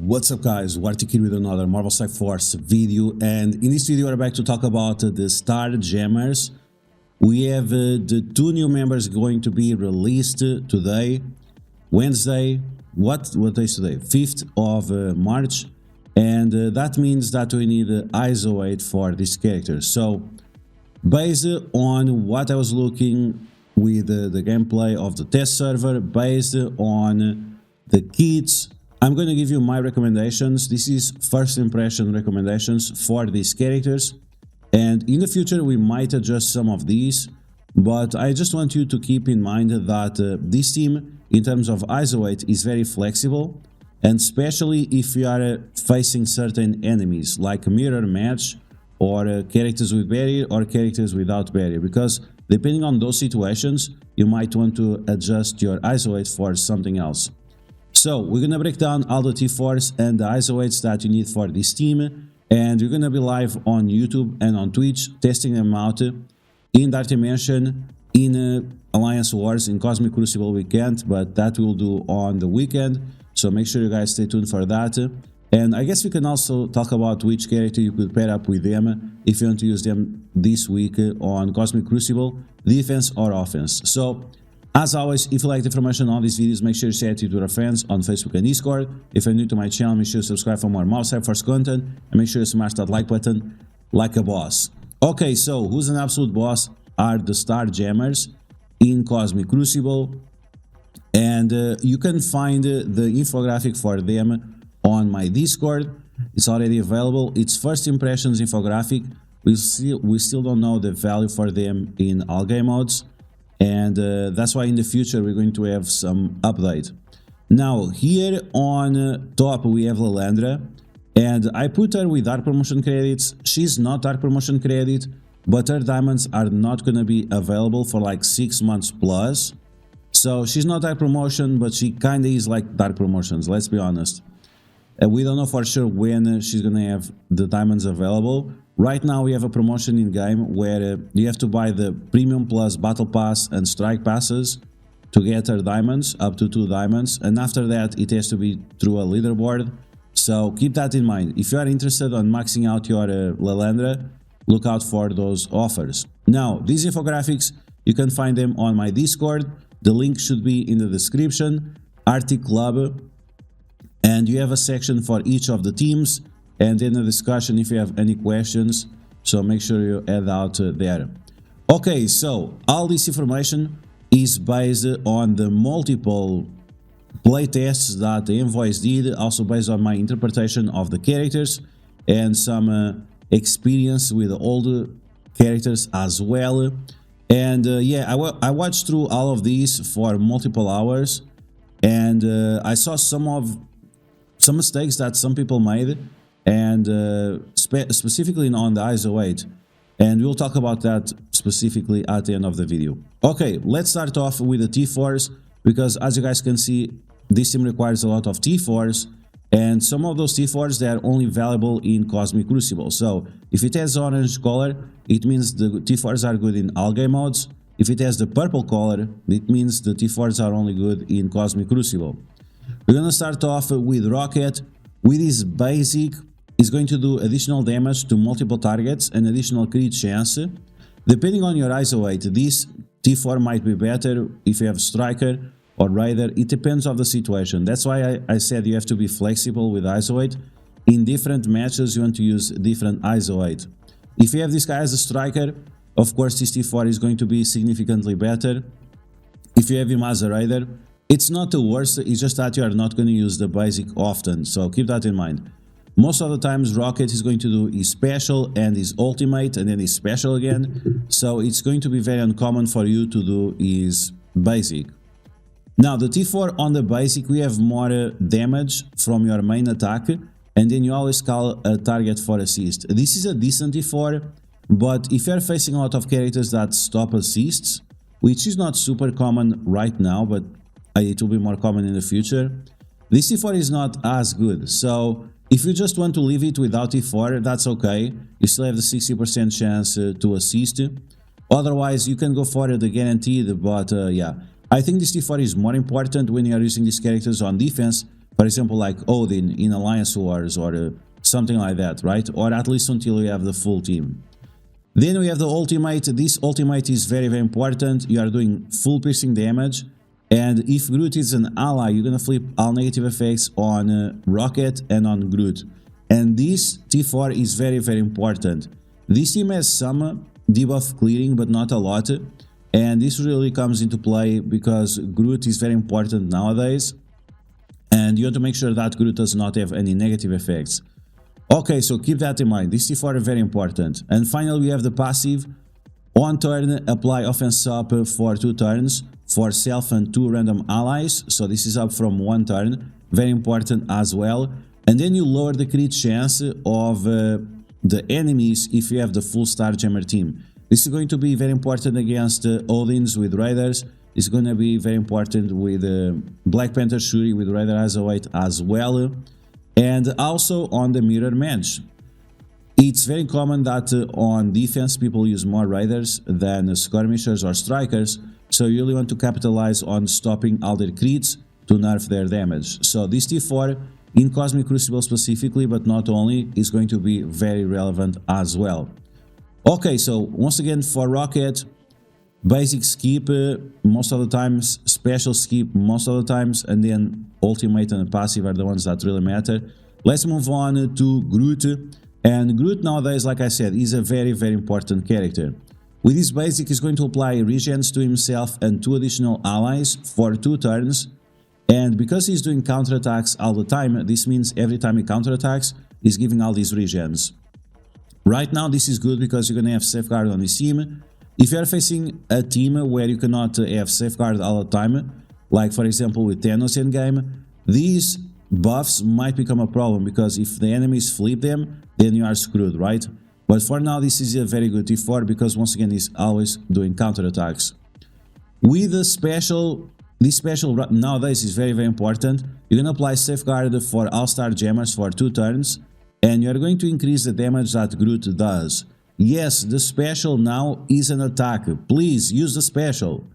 What's up guys, DuArktik with another Marvel Strike Force video, and in this video we're back to talk about the STARJAMMERs. We have the two new members going to be released today, Wednesday, what day is today? 5th of March, and that means that we need ISO 8 for these characters. So based on what I was looking with the gameplay of the test server, based on the kits, I'm going to give you my recommendations. This is first impression recommendations for these characters, and in the future we might adjust some of these, but I just want you to keep in mind that this team in terms of ISO 8 is very flexible, and especially if you are facing certain enemies like mirror match or characters with barrier or characters without barrier, because depending on those situations you might want to adjust your ISO 8 for something else. So we're gonna break down all the T4s and the ISO 8s that you need for this team, and we're gonna be live on YouTube and on Twitch testing them out in Dark Dimension, in Alliance Wars, in Cosmic Crucible we can't, but that we'll do on the weekend, so make sure you guys stay tuned for that. And I guess we can also talk about which character you could pair up with them if you want to use them this week on Cosmic Crucible, defense or offense. So as always, if you like the information on these videos, make sure you share it to your friends on Facebook and Discord. If you're new to my channel, make sure you subscribe for more Marvel Strike Force content, and make sure you smash that like button like a boss. Okay, so who's an absolute boss are the STARJAMMERs in Cosmic Crucible, and you can find the infographic for them on my Discord. It's already available. It's first impressions infographic. We still don't know the value for them in all game modes, and that's why in the future we're going to have some update. Now here on top we have Lilandra, and I put her with dark promotion credits. She's not dark promotion credit, but her diamonds are not going to be available for like 6 months plus. So she's not dark promotion, but she kind of is like dark promotions, let's be honest. And we don't know for sure when she's going to have the diamonds available. Right now we have a promotion in game where you have to buy the Premium Plus Battle Pass and Strike Passes to get her diamonds, up to 2 diamonds, and after that it has to be through a leaderboard. So keep that in mind. If you are interested on maxing out your Lilandra, look out for those offers. Now these infographics, you can find them on my Discord. The link should be in the description. Arctic Club, and you have a section for each of the teams, and in the discussion if you have any questions, so make sure you add out there. Okay, so all this information is based on the multiple playtests that the Envoys did, also based on my interpretation of the characters and some experience with the older characters as well. And yeah, I watched through all of these for multiple hours, and I saw some mistakes that some people made, and specifically on the ISO 8, and we'll talk about that specifically at the end of the video. Okay, let's start off with the T4s, because as you guys can see, this team requires a lot of T4s, and some of those T4s, they are only valuable in Cosmic Crucible. So if it has orange color, it means the T4s are good in all game modes. If it has the purple color, it means the T4s are only good in Cosmic Crucible. We're gonna start off with Rocket. With his basic, is going to do additional damage to multiple targets and additional crit chance. Depending on your ISO 8, this T4 might be better if you have Striker or Raider. It depends on the situation. That's why I said you have to be flexible with ISO 8. In different matches you want to use different ISO 8. If you have this guy as a Striker, of course this T4 is going to be significantly better. If you have him as a Raider, it's not the worst, it's just that you are not going to use the basic often, so keep that in mind. Most of the times Rocket is going to do his special and his ultimate and then his special again, so it's going to be very uncommon for you to do his basic. Now the T4 on the basic, we have more damage from your main attack, and then you always call a target for assist. This is a decent T4, but if you are facing a lot of characters that stop assists, which is not super common right now, but it will be more common in the future, this T4 is not as good. So if you just want to leave it without T4, that's okay. You still have the 60% chance to assist. Otherwise, you can go for the guaranteed, but yeah. I think this T4 is more important when you are using these characters on defense, For example, like Odin in Alliance Wars or something like that, right? Or at least until you have the full team. Then we have the ultimate. This ultimate is very, very important. You are doing full piercing damage. And if Groot is an ally, you're gonna flip all negative effects on Rocket and on Groot. And this T4 is very, very important. This team has some debuff clearing, but not a lot. And this really comes into play because Groot is very important nowadays. And you have to make sure that Groot does not have any negative effects. Okay, so keep that in mind. This T4 is very important. And finally, we have the passive. On turn, apply offense up for 2 turns for self and 2 random allies. So this is up from 1 turn. Very important as well. And then you lower the crit chance of the enemies if you have the full Starjammer team. This is going to be very important against Odins with Raiders. It's going to be very important with Black Panther Shuri with Raider as a weight as well. And also on the mirror match. It's very common that on defense people use more Raiders than skirmishers or strikers. So you really want to capitalize on stopping all their crits to nerf their damage. So this T4 in Cosmic Crucible specifically, but not only, is going to be very relevant as well. Okay, so once again for Rocket, basic skip most of the times, special skip most of the times, and then ultimate and passive are the ones that really matter. Let's move on to Groot. And Groot nowadays, like I said, is a very, very important character. With his basic, he's going to apply regens to himself and 2 additional allies for 2 turns. And because he's doing counterattacks all the time, this means every time he counterattacks, he's giving all these regens. Right now, this is good because you're going to have safeguard on his team. If you're facing a team where you cannot have safeguard all the time, like for example with Thanos endgame, these buffs might become a problem because if the enemies flip them, then you are screwed, right? But for now, this is a very good T4 because once again, he's always doing counterattacks. With the special, this special nowadays is very, very important. You're going to apply safeguard for all Starjammers for 2 turns, and you're going to increase the damage that Groot does. Yes, the special now is an attack. Please use the special.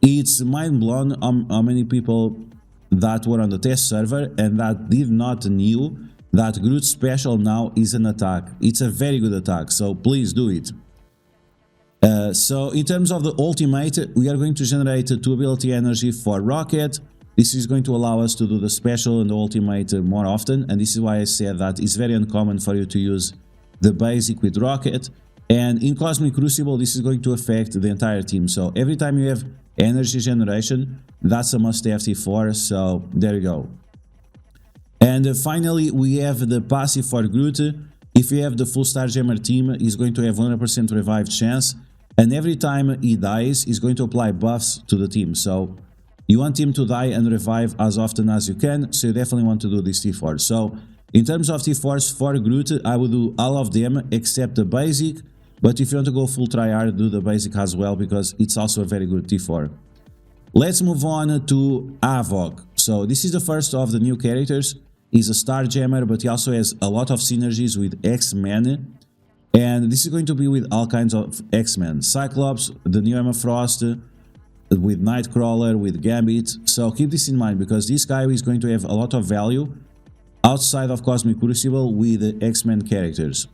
It's mind blown how many people that were on the test server and that did not knew that Groot's special now is an attack. It's a very good attack, so please do it. So in terms of the ultimate, we are going to generate 2 ability energy for Rocket. This is going to allow us to do the special and the ultimate more often, and this is why I said that it's very uncommon for you to use the basic with Rocket. And in Cosmic Crucible, this is going to affect the entire team. So every time you have energy generation, that's a must-have T4, so there you go. And finally, we have the passive for Groot. If you have the full Starjammer team, he's going to have 100% revive chance. And every time he dies, he's going to apply buffs to the team. So you want him to die and revive as often as you can. So you definitely want to do this T4. So in terms of T4s for Groot, I will do all of them except the basic. But if you want to go full tryhard, do the basic as well because it's also a very good T4. Let's move on to Havok. So this is the first of the new characters. He's a Starjammer, but he also has a lot of synergies with X-Men. And this is going to be with all kinds of X-Men. Cyclops, the new Emma Frost, with Nightcrawler, with Gambit. So keep this in mind because this guy is going to have a lot of value outside of Cosmic Crucible with the X-Men characters.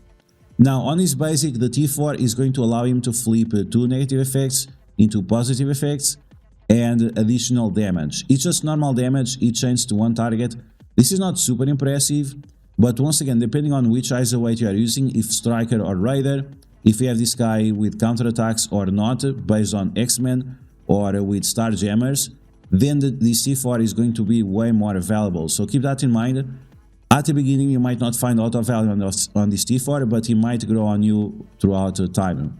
Now on his basic, the T4 is going to allow him to flip 2 negative effects into positive effects and additional damage. It's just normal damage, it changes to 1 target. This is not super impressive, but once again, depending on which ISO weight you are using, if Striker or Raider, if you have this guy with counterattacks or not, based on X-Men or with Starjammers, then this T4 is going to be way more valuable. So keep that in mind. At the beginning, you might not find a lot of value on this T4, but he might grow on you throughout time.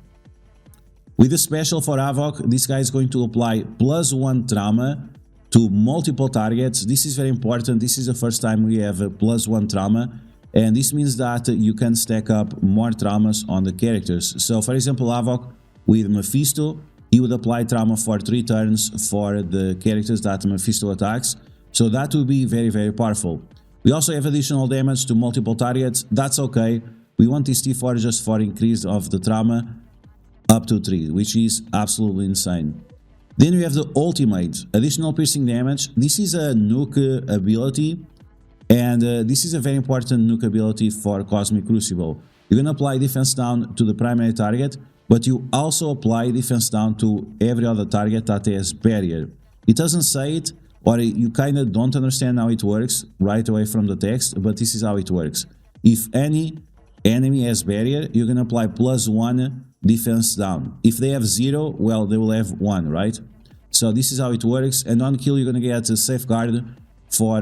With the special for Havok, this guy is going to apply +1 trauma to multiple targets. This is very important. This is the first time we have a +1 trauma, and this means that you can stack up more traumas on the characters. So for example, Havok with Mephisto, he would apply trauma for 3 turns for the characters that Mephisto attacks. So that will be very, very powerful. We also have additional damage to multiple targets. That's okay. We want this T4 just for increase of the trauma up to 3, which is absolutely insane. Then we have the ultimate, additional piercing damage. This is a nuke ability And this is a very important nuke ability for Cosmic Crucible. You're gonna apply defense down to the primary target, but you also apply defense down to every other target that has barrier. It doesn't say it, or you kind of don't understand how it works right away from the text, but this is how it works. If any enemy has barrier, you're gonna apply +1 defense down. If they have 0, well, they will have 1, right? So this is how it works, and on kill you're gonna get a safeguard for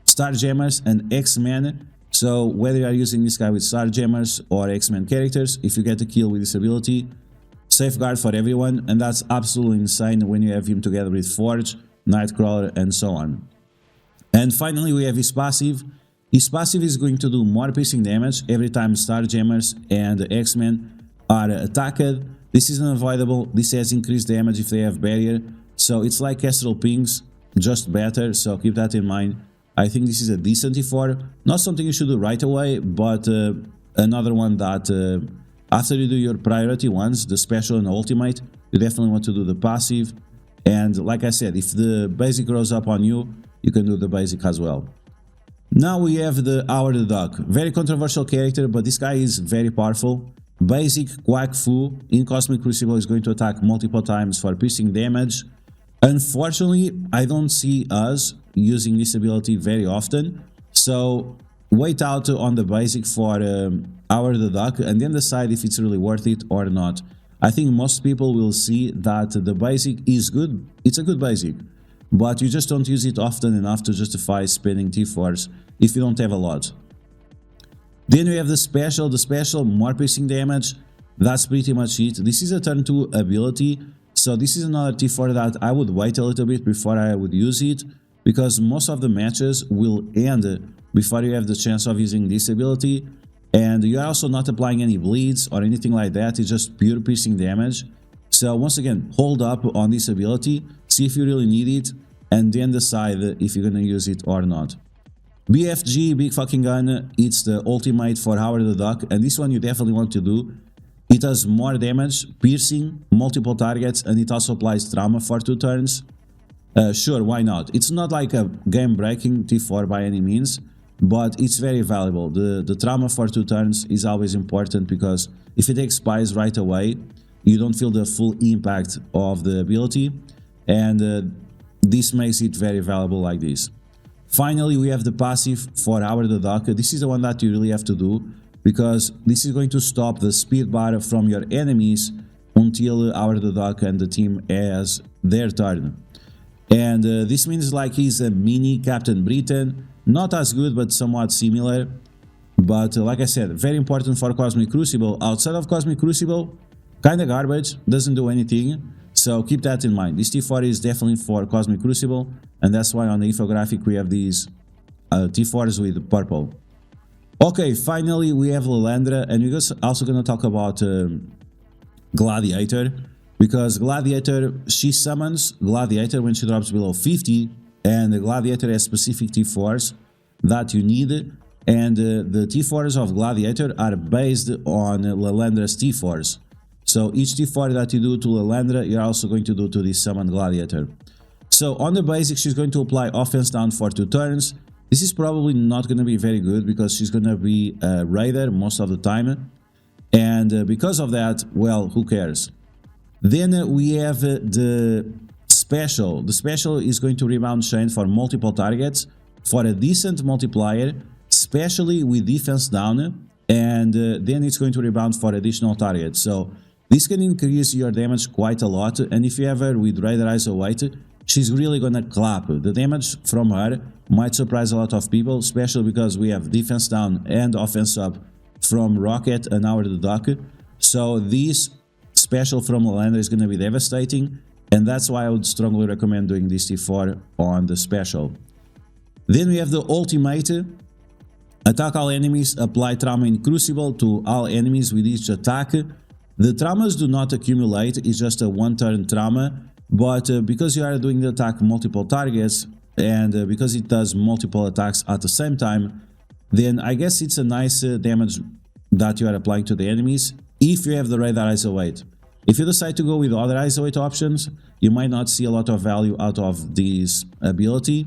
STARJAMMERs and X-Men. So whether you are using this guy with STARJAMMERs or X-Men characters, if you get a kill with this ability, safeguard for everyone, and that's absolutely insane when you have him together with Forge, Nightcrawler, and so on. And finally we have his passive. His passive is going to do more piercing damage every time STARJAMMERs and X-Men are attacked. This is unavoidable. This has increased damage if they have barrier. So it's like Kestrel Pings, just better, so keep that in mind. I think this is a decent T4. Not something you should do right away, but another one that after you do your priority ones, the special and the ultimate, you definitely want to do the passive. And like I said, if the basic grows up on you, you can do the basic as well. Now we have the Howard the Duck. Very controversial character, but this guy is very powerful. Basic Quack Fu in Cosmic Crucible is going to attack multiple times for piercing damage. Unfortunately, I don't see us using this ability very often, so wait out on the basic for Howard the Duck and then decide if it's really worth it or not. I think most people will see that the basic is good. It's a good basic, but you just don't use it often enough to justify spending T4s if you don't have a lot. Then we have the special, more piercing damage. That's pretty much it. This is a turn 2 ability, so this is another T4 that I would wait a little bit before I would use it, because most of the matches will end before you have the chance of using this ability, and you are also not applying any bleeds or anything like that. It's just pure piercing damage. So once again, hold up on this ability, see if you really need it, and then decide if you're gonna use it or not. BFG, Big Fucking Gun, it's the ultimate for Howard the Duck, and this one you definitely want to do. It does more damage, piercing, multiple targets, and it also applies trauma for 2 turns. Sure, why not? It's not like a game-breaking T4 by any means, but it's very valuable. The trauma for 2 turns is always important, because if it expires right away, you don't feel the full impact of the ability, and this makes it very valuable like this. Finally, we have the passive for Howard the Duck. This is the one that you really have to do, because this is going to stop the speed bar from your enemies until Howard the Duck and the team has their turn. And this means like he's a mini Captain Britain, not as good but somewhat similar. But like I said, very important for Cosmic Crucible. Outside of Cosmic Crucible, kinda garbage, doesn't do anything. So keep that in mind. This T4 is definitely for Cosmic Crucible, and that's why on the infographic we have these T4s with purple. Okay, finally we have Lilandra, and we're also going to talk about Gladiator, because Gladiator, she summons Gladiator when she drops below 50, and the Gladiator has specific T4s that you need, and the T4s of Gladiator are based on Lilandra's T4s. So each T4 that you do to Lilandra, you're also going to do to this summoned Gladiator. So on the basic, she's going to apply offense down for 2 turns. This is probably not going to be very good, because she's going to be a raider most of the time. And because of that, well, who cares? Then we have the special. The special is going to rebound chain for multiple targets for a decent multiplier, especially with defense down. And then it's going to rebound for additional targets. So this can increase your damage quite a lot, and if you have her with Raider ISO weight, she's really gonna clap. The damage from her might surprise a lot of people, especially because we have defense down and offense up from Rocket and Howard the Duck. So this special from Lilandra is gonna be devastating, and that's why I would strongly recommend doing this T4 on the special. Then we have the ultimate. Attack all enemies, apply trauma in Crucible to all enemies with each attack. The traumas do not accumulate, it's just a 1-turn trauma, but because you are doing the attack multiple targets, and because it does multiple attacks at the same time, then I guess it's a nice damage that you are applying to the enemies, if you have the Radar ISO weight. If you decide to go with other ISO weight options, you might not see a lot of value out of this ability.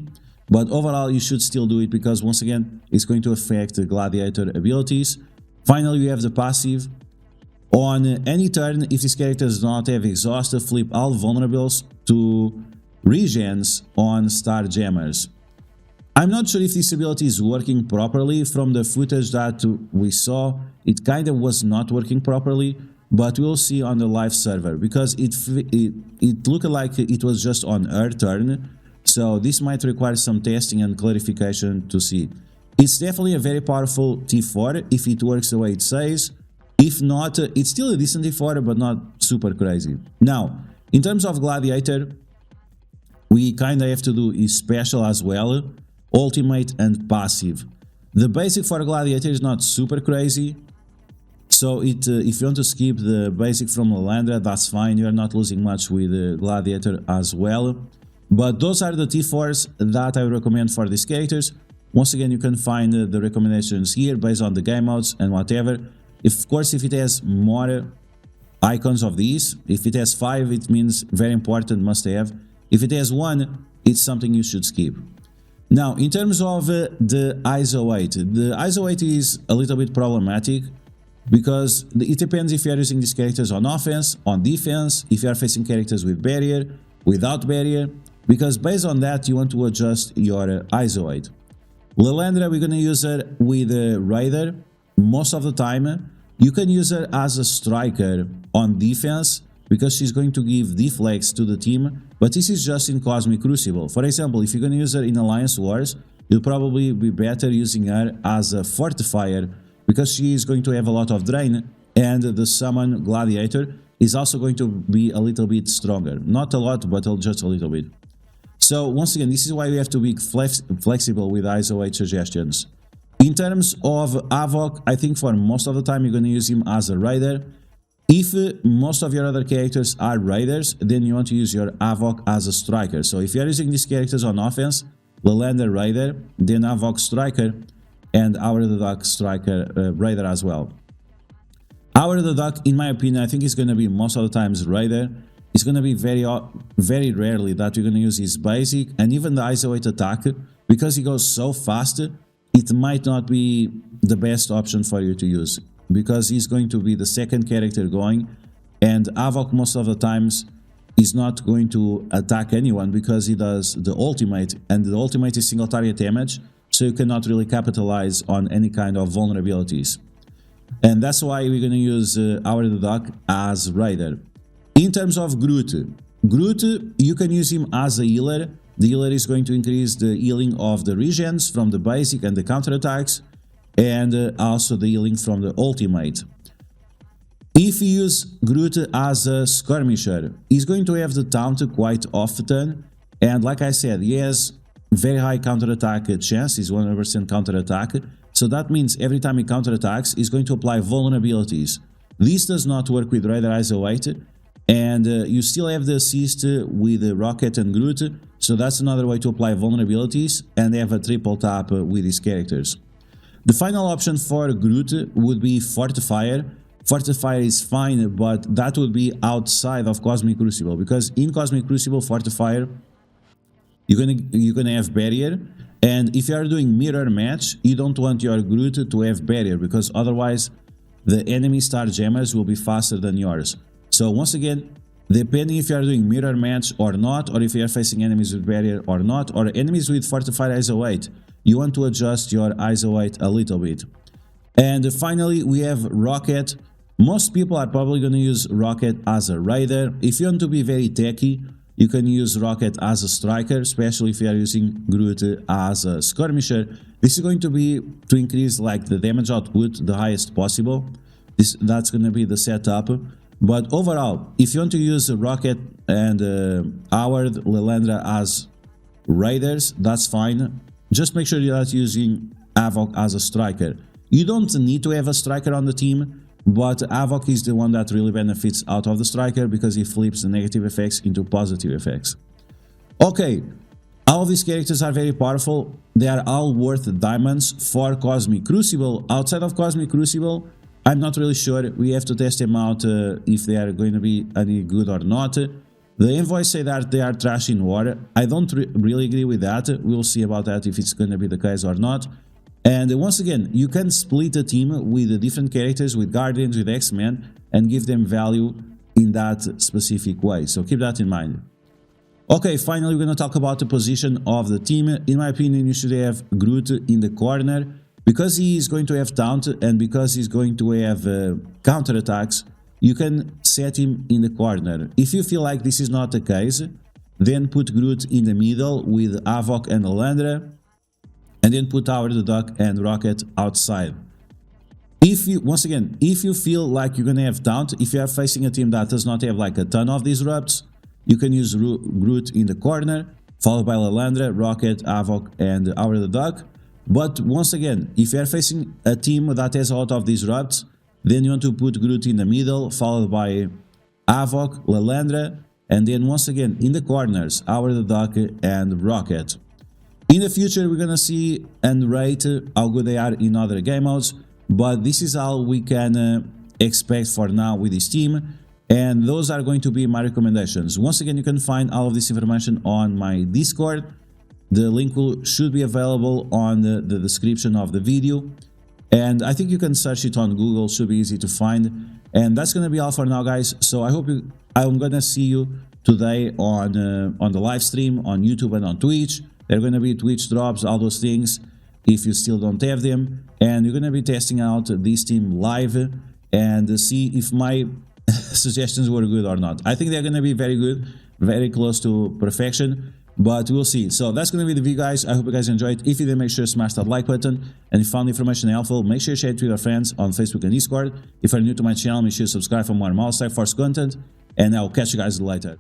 But overall, you should still do it because, once again, it's going to affect the Gladiator abilities. Finally, we have the passive. On any turn, if this character does not have exhaust, flip all vulnerables to regens on Starjammers. I'm not sure if this ability is working properly. From the footage that we saw, it kind of was not working properly, but we'll see on the live server because it looked like it was just on her turn. So this might require some testing and clarification to see. It's definitely a very powerful T4 if it works the way it says. If not, it's still a decent T4, but not super crazy. Now, in terms of Gladiator, we kind of have to do is special as well, ultimate and passive. The basic for Gladiator is not super crazy. So if you want to skip the basic from Lilandra, that's fine. You're not losing much with Gladiator as well. But those are the T4s that I recommend for these characters. Once again, you can find the recommendations here based on the game modes and whatever. Of course, if it has more icons of these, if it has 5, it means very important, must have. If it has 1, it's something you should skip. Now, in terms of the ISO 8, the ISO 8 is a little bit problematic because it depends if you are using these characters on offense, on defense, if you are facing characters with barrier, without barrier, because based on that, you want to adjust your ISO 8. Lilandra, we're going to use her with a Raider most of the time. You can use her as a striker on defense because she's going to give deflects to the team, but this is just in Cosmic Crucible. For example, if you're going to use her in Alliance Wars, you'll probably be better using her as a fortifier because she is going to have a lot of drain, and the summon Gladiator is also going to be a little bit stronger. Not a lot, but just a little bit. So once again, this is why we have to be flexible with ISO 8 suggestions. In terms of Havok, I think for most of the time you're going to use him as a Raider. If most of your other characters are Raiders, then you want to use your Havok as a striker. So if you're using these characters on offense, Lilandra Raider, then Havok striker, and Our the Duck striker Raider as well. Our the Duck, in my opinion, I think is going to be most of the times Raider. It's going to be very rarely that you're going to use his basic, and even the ISO 8 attack, because he goes so fast, it might not be the best option for you to use, because he's going to be the second character going, and Havok most of the times is not going to attack anyone because he does the ultimate, and the ultimate is single target damage, so you cannot really capitalize on any kind of vulnerabilities. And that's why we're going to use Our the Duck as Raider. In terms of Groot, you can use him as a healer. The healer is going to increase the healing of the regens from the basic and the counterattacks, and also the healing from the ultimate. If you use Groot as a skirmisher, he's going to have the taunt quite often, and like I said, he has very high counterattack chance, he's 100% counterattack, so that means every time he counterattacks, he's going to apply vulnerabilities. This does not work with Raider ISO 8, and you still have the assist with Rocket and Groot, so that's another way to apply vulnerabilities and have a triple tap with these characters. The final option for Groot would be Fortifier. Fortifier is fine, but that would be outside of Cosmic Crucible, because in Cosmic Crucible, Fortifier, you're gonna have barrier, and if you are doing mirror match, you don't want your Groot to have barrier, because otherwise the enemy Starjammers will be faster than yours. So once again, depending if you are doing mirror match or not, or if you are facing enemies with barrier or not, or enemies with Fortified ISO 8, you want to adjust your ISO 8 a little bit. And finally, we have Rocket. Most people are probably going to use Rocket as a Raider. If you want to be very techy, you can use Rocket as a striker, especially if you are using Groot as a skirmisher. This is going to be to increase like the damage output the highest possible. That's going to be the setup. But overall, if you want to use Rocket and Howard, Lilandra as Raiders, that's fine. Just make sure you're not using Havok as a striker. You don't need to have a striker on the team, but Havok is the one that really benefits out of the striker because he flips the negative effects into positive effects. Okay, all of these characters are very powerful. They are all worth diamonds for Cosmic Crucible. Outside of Cosmic Crucible, I'm not really sure. We have to test them out if they are going to be any good or not. The envoys say that they are trash in war. I don't really agree with that. We'll see about that if it's going to be the case or not. And once again, you can split a team with different characters, with Guardians, with X-Men, and give them value in that specific way. So keep that in mind. Okay, finally, we're going to talk about the position of the team. In my opinion, you should have Groot in the corner. Because he is going to have taunt and because he's going to have counter-attacks, you can set him in the corner. If you feel like this is not the case, then put Groot in the middle with Havok and Lilandra, and then put Howard the Duck and Rocket outside. If you, once again, if you feel like you're gonna have taunt, if you are facing a team that does not have like a ton of disrupts, you can use Groot in the corner, followed by Lilandra, Rocket, Havok, and Howard the Duck. But once again, if you are facing a team that has a lot of disrupts, then you want to put Groot in the middle, followed by Havok, Lilandra, and then once again in the corners, Howard the Duck and Rocket. In the future, we're gonna see and rate how good they are in other game modes, but this is all we can expect for now with this team, and those are going to be my recommendations. Once again, you can find all of this information on my Discord. The link should be available on the description of the video, and I think you can search it on Google, should be easy to find. And that's gonna be all for now, guys. So I'm gonna see you today on the live stream on YouTube and on Twitch. There are gonna be Twitch drops, all those things, if you still don't have them, and you're gonna be testing out this team live and see if my suggestions were good or not. I think they're gonna be very good, very close to perfection. But we'll see. So that's going to be the video, guys. I hope you guys enjoyed. If you did, make sure to smash that like button. And if you found the information helpful, make sure to share it with your friends on Facebook and Discord. If you're new to my channel, make sure to subscribe for more Marvel Strike Force content. And I'll catch you guys later.